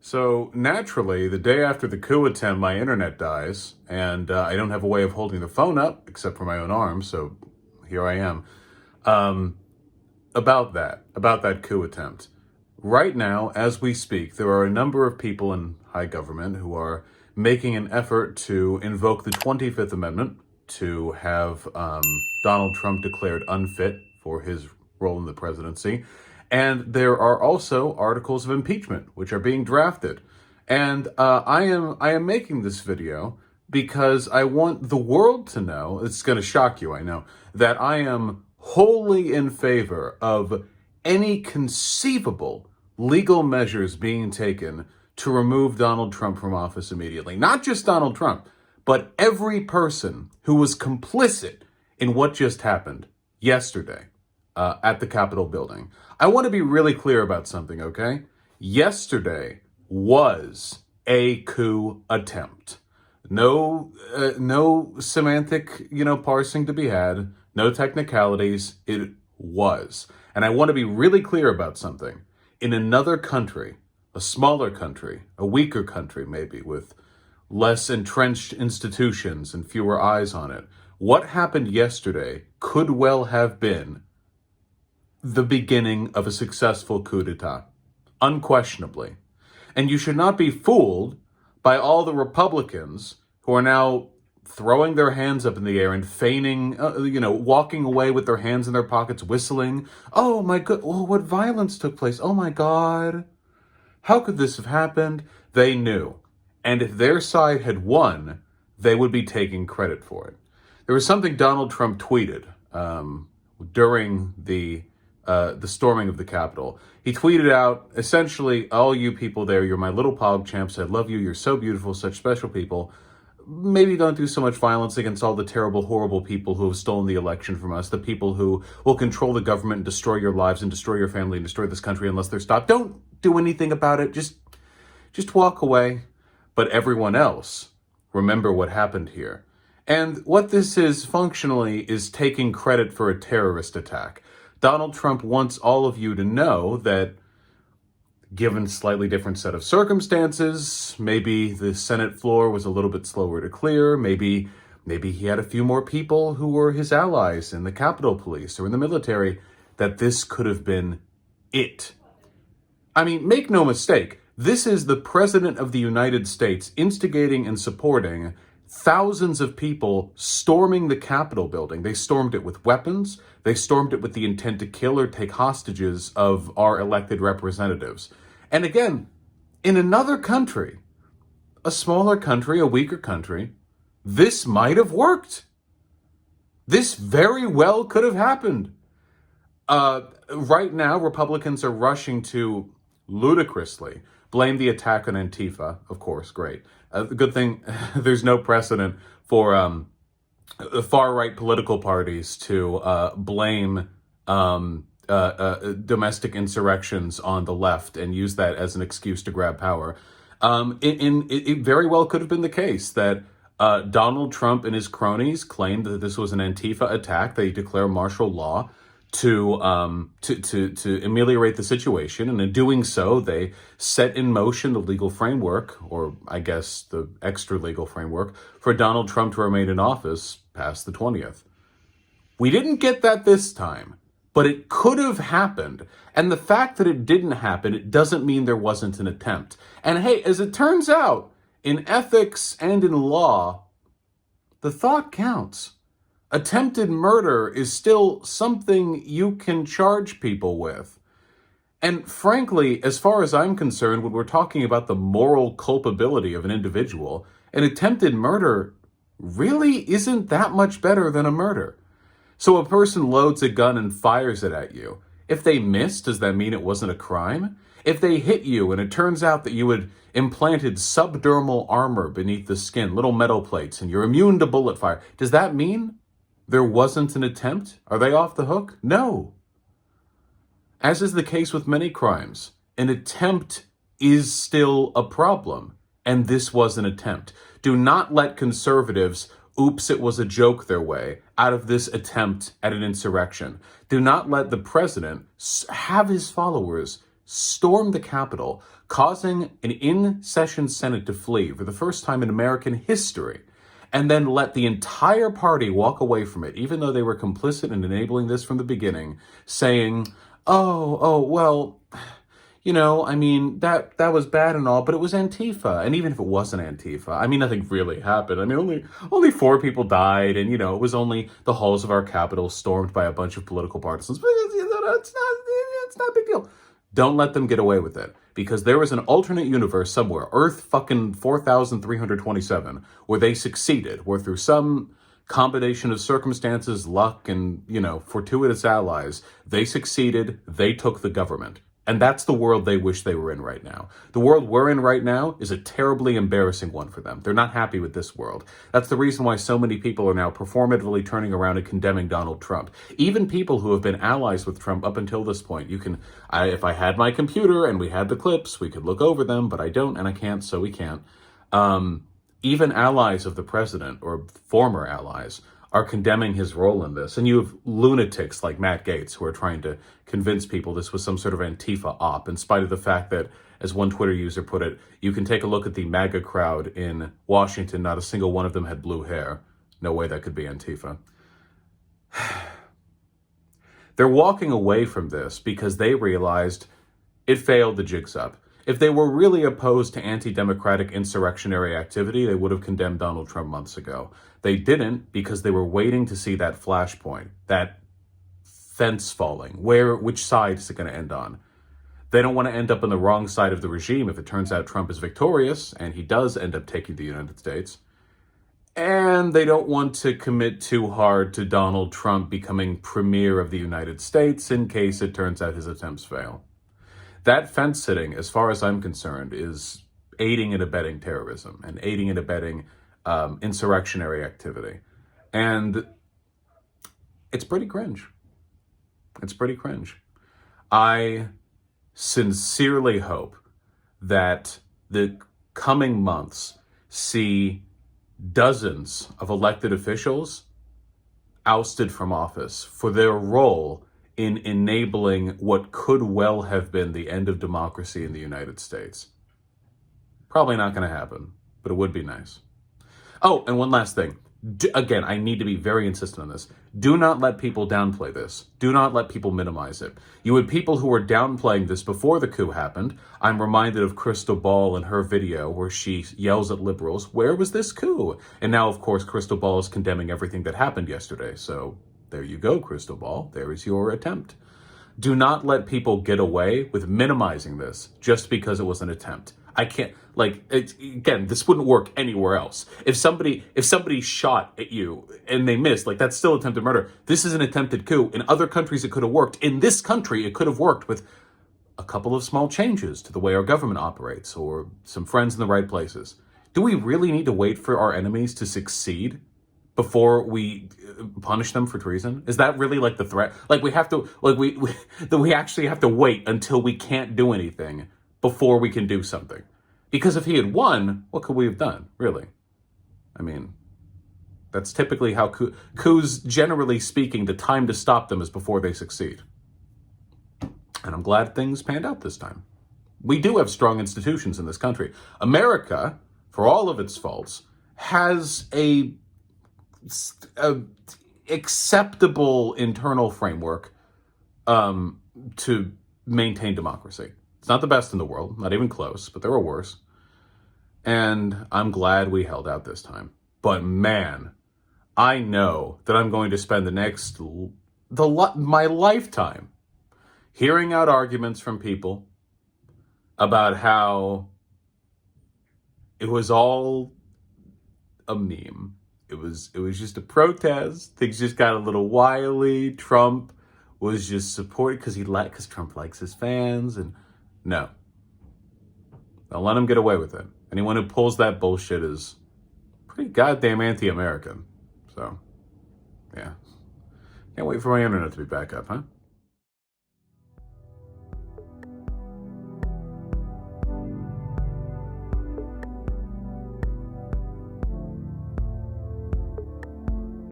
So naturally, the day after the coup attempt, my internet dies, and I don't have a way of holding the phone up except for my own arm. So here I am. Um, about that coup attempt. Right now, as we speak, there are a number of people in high government who are making an effort to invoke the 25th Amendment to have Donald Trump declared unfit for his role in the presidency. And there are also articles of impeachment, which are being drafted. And I am making this video because I want the world to know, it's going to shock you, I know, that I am wholly in favor of any conceivable legal measures being taken to remove Donald Trump from office immediately. Not just Donald Trump, but every person who was complicit in what just happened yesterday at the Capitol building. I want to be really clear about something, okay? Yesterday was a coup attempt. No semantic, parsing to be had. No technicalities. It was. And I want to be really clear about something. In another country, a smaller country, a weaker country maybe, with less entrenched institutions and fewer eyes on it, what happened yesterday could well have been the beginning of a successful coup d'etat, unquestionably. And you should not be fooled by all the Republicans who are now throwing their hands up in the air and feigning, walking away with their hands in their pockets, whistling. Oh my God, oh, what violence took place? Oh my God. How could this have happened? They knew. And if their side had won, they would be taking credit for it. There was something Donald Trump tweeted during the storming of the Capitol. He tweeted out, essentially, all you people there, you're my little pog champs. I love you. You're so beautiful, such special people. Maybe don't do so much violence against all the terrible, horrible people who have stolen the election from us, the people who will control the government and destroy your lives and destroy your family and destroy this country unless they're stopped. Don't do anything about it. Just walk away. But everyone else, remember what happened here. And what this is functionally is taking credit for a terrorist attack. Donald Trump wants all of you to know that given slightly different set of circumstances, maybe the Senate floor was a little bit slower to clear, maybe he had a few more people who were his allies in the Capitol Police or in the military, that this could have been it. I mean, make no mistake, this is the President of the United States instigating and supporting thousands of people storming the Capitol building. They stormed it with weapons. They stormed it with the intent to kill or take hostages of our elected representatives. And again, in another country, a smaller country, a weaker country, this might have worked. This very well could have happened. Right now, Republicans are rushing to ludicrously blame the attack on Antifa. Of course, great. Good thing there's no precedent for far-right political parties to blame domestic insurrections on the left and use that as an excuse to grab power. It very well could have been the case that Donald Trump and his cronies claimed that this was an Antifa attack. They declare martial law to ameliorate the situation, and in doing so, they set in motion the legal framework, or I guess the extra legal framework, for Donald Trump to remain in office past the 20th. We didn't get that this time, but it could have happened, and the fact that it didn't happen, it doesn't mean there wasn't an attempt. And hey, as it turns out, in ethics and in law, the thought counts. Attempted murder is still something you can charge people with. And frankly, as far as I'm concerned, when we're talking about the moral culpability of an individual, an attempted murder really isn't that much better than a murder. So a person loads a gun and fires it at you. If they miss, does that mean it wasn't a crime? If they hit you and it turns out that you had implanted subdermal armor beneath the skin, little metal plates, and you're immune to bullet fire, does that mean there wasn't an attempt? Are they off the hook? No. As is the case with many crimes, an attempt is still a problem, and this was an attempt. Do not let conservatives oops, it was a joke their way out of this attempt at an insurrection. Do not let the president have his followers storm the Capitol, causing an in-session Senate to flee for the first time in American history, and then let the entire party walk away from it, even though they were complicit in enabling this from the beginning, saying, well, I mean, that was bad and all, but it was Antifa. And even if it wasn't Antifa, I mean, nothing really happened. I mean, only 4 people died, and, it was only the halls of our Capitol stormed by a bunch of political partisans. But it's not a big deal. Don't let them get away with it, because there is an alternate universe somewhere, Earth fucking 4327, where they succeeded, where through some combination of circumstances, luck, and, fortuitous allies, they succeeded, they took the government. And that's the world they wish they were in right now. The world we're in right now is a terribly embarrassing one for them. They're not happy with this world. That's the reason why so many people are now performatively turning around and condemning Donald Trump. Even people who have been allies with Trump up until this point. If I had my computer and we had the clips, we could look over them, but I don't and I can't, so we can't. Even allies of the president, or former allies, are condemning his role in this. And you have lunatics like Matt Gaetz who are trying to convince people this was some sort of Antifa op, in spite of the fact that, as one Twitter user put it, you can take a look at the MAGA crowd in Washington. Not a single one of them had blue hair. No way that could be Antifa. They're walking away from this because they realized it failed the jigs up. If they were really opposed to anti-democratic insurrectionary activity, they would have condemned Donald Trump months ago. They didn't, because they were waiting to see that flashpoint, that fence falling. Which side is it going to end on? They don't want to end up on the wrong side of the regime if it turns out Trump is victorious, and he does end up taking the United States. And they don't want to commit too hard to Donald Trump becoming premier of the United States in case it turns out his attempts fail. That fence sitting, as far as I'm concerned, is aiding and abetting terrorism and aiding and abetting insurrectionary activity. And it's pretty cringe. It's pretty cringe. I sincerely hope that the coming months see dozens of elected officials ousted from office for their role in enabling what could well have been the end of democracy in the United States. Probably not going to happen, but it would be nice. Oh, and one last thing. Again, I need to be very insistent on this. Do not let people downplay this. Do not let people minimize it. You had people who were downplaying this before the coup happened. I'm reminded of Crystal Ball and her video where she yells at liberals, "Where was this coup?" And now, of course, Crystal Ball is condemning everything that happened yesterday. So there you go, Crystal Ball. There is your attempt. Do not let people get away with minimizing this just because it was an attempt. I can't, again, this wouldn't work anywhere else. If somebody shot at you and they missed, that's still attempted murder. This is an attempted coup. In other countries, it could have worked. In this country, it could have worked with a couple of small changes to the way our government operates or some friends in the right places. Do we really need to wait for our enemies to succeed before we punish them for treason? Is that really the threat? We have to, we actually have to wait until we can't do anything before we can do something. Because if he had won, what could we have done, really? I mean, that's typically how coups, generally speaking, the time to stop them is before they succeed. And I'm glad things panned out this time. We do have strong institutions in this country. America, for all of its faults, has a acceptable internal framework to maintain democracy. It's not the best in the world, not even close, but there are worse. And I'm glad we held out this time. But man, I know that I'm going to spend my lifetime hearing out arguments from people about how it was all a meme. It was just a protest. Things just got a little wily. Trump was just supported because Trump likes his fans. And no, don't let him get away with it. Anyone who pulls that bullshit is pretty goddamn anti-American. So, yeah. Can't wait for my internet to be back up, huh?